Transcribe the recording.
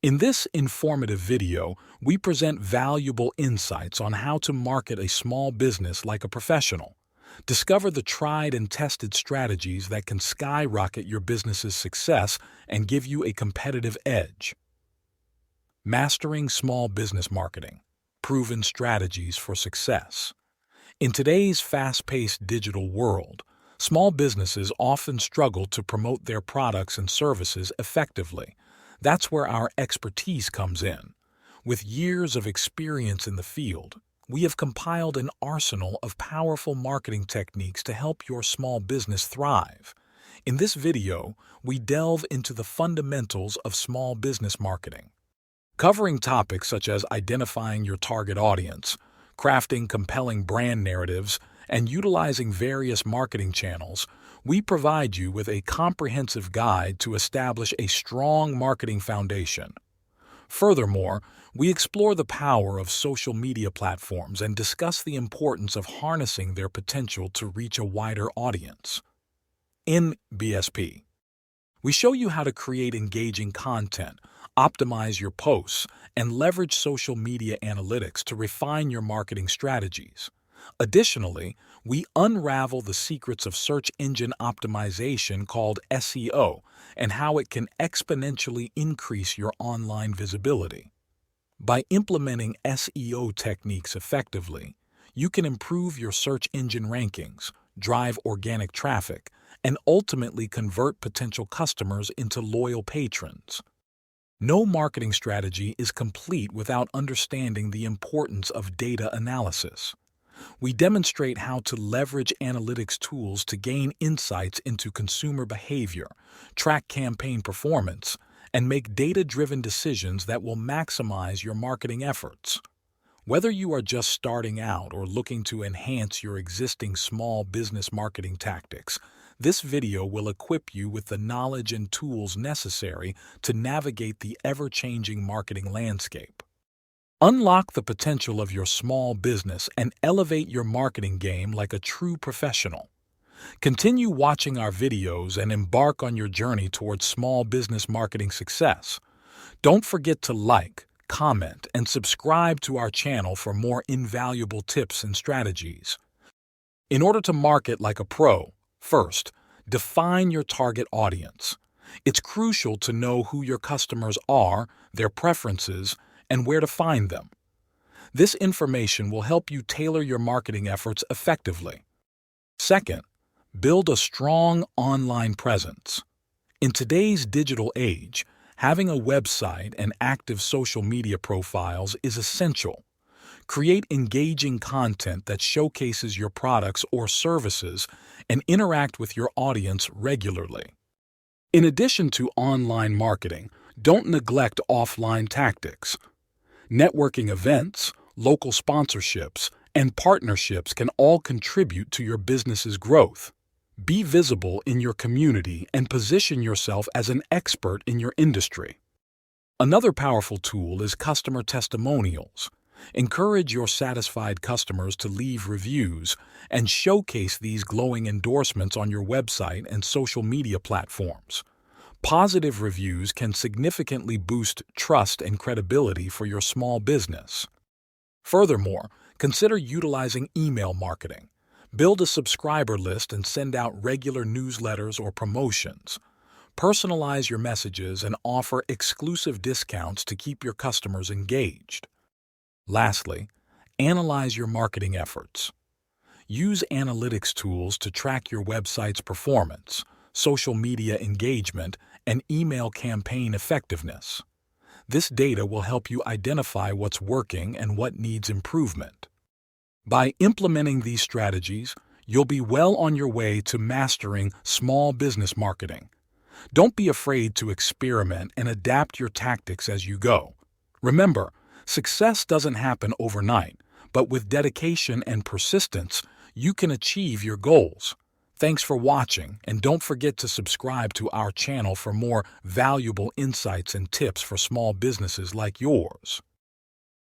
In this informative video, we present valuable insights on how to market a small business like a professional. Discover the tried and tested strategies that can skyrocket your business's success and give you a competitive edge. Mastering small business marketing. Proven strategies for success. In today's fast-paced digital world, small businesses often struggle to promote their products and services effectively. That's where our expertise comes in. With years of experience in the field, we have compiled an arsenal of powerful marketing techniques to help your small business thrive. In this video, we delve into the fundamentals of small business marketing, covering topics such as identifying your target audience, crafting compelling brand narratives, and utilizing various marketing channels. We provide you with a comprehensive guide to establish a strong marketing foundation. Furthermore, we explore the power of social media platforms and discuss the importance of harnessing their potential to reach a wider audience. In BSP, we show you how to create engaging content, optimize your posts, and leverage social media analytics to refine your marketing strategies. Additionally, we unravel the secrets of search engine optimization called SEO and how it can exponentially increase your online visibility. By implementing SEO techniques effectively, you can improve your search engine rankings, drive organic traffic, and ultimately convert potential customers into loyal patrons. No marketing strategy is complete without understanding the importance of data analysis. We demonstrate how to leverage analytics tools to gain insights into consumer behavior, track campaign performance, and make data-driven decisions that will maximize your marketing efforts. Whether you are just starting out or looking to enhance your existing small business marketing tactics, this video will equip you with the knowledge and tools necessary to navigate the ever-changing marketing landscape. Unlock the potential of your small business and elevate your marketing game like a true professional. Continue watching our videos and embark on your journey towards small business marketing success. Don't forget to like, comment, and subscribe to our channel for more invaluable tips and strategies. In order to market like a pro, first, define your target audience. It's crucial to know who your customers are, their preferences, and where to find them. This information will help you tailor your marketing efforts effectively. Second, build a strong online presence. In today's digital age, having a website and active social media profiles is essential. Create engaging content that showcases your products or services and interact with your audience regularly. In addition to online marketing, don't neglect offline tactics. Networking events, local sponsorships, and partnerships can all contribute to your business's growth. Be visible in your community and position yourself as an expert in your industry. Another powerful tool is customer testimonials. Encourage your satisfied customers to leave reviews and showcase these glowing endorsements on your website and social media platforms. Positive reviews can significantly boost trust and credibility for your small business. Furthermore, consider utilizing email marketing. Build a subscriber list and send out regular newsletters or promotions. Personalize your messages and offer exclusive discounts to keep your customers engaged. Lastly, analyze your marketing efforts. Use analytics tools to track your website's performance, social media engagement, and email campaign effectiveness. This data will help you identify what's working and what needs improvement. By implementing these strategies, you'll be well on your way to mastering small business marketing. Don't be afraid to experiment and adapt your tactics as you go. Remember, success doesn't happen overnight, but with dedication and persistence, you can achieve your goals. Thanks for watching, and don't forget to subscribe to our channel for more valuable insights and tips for small businesses like yours.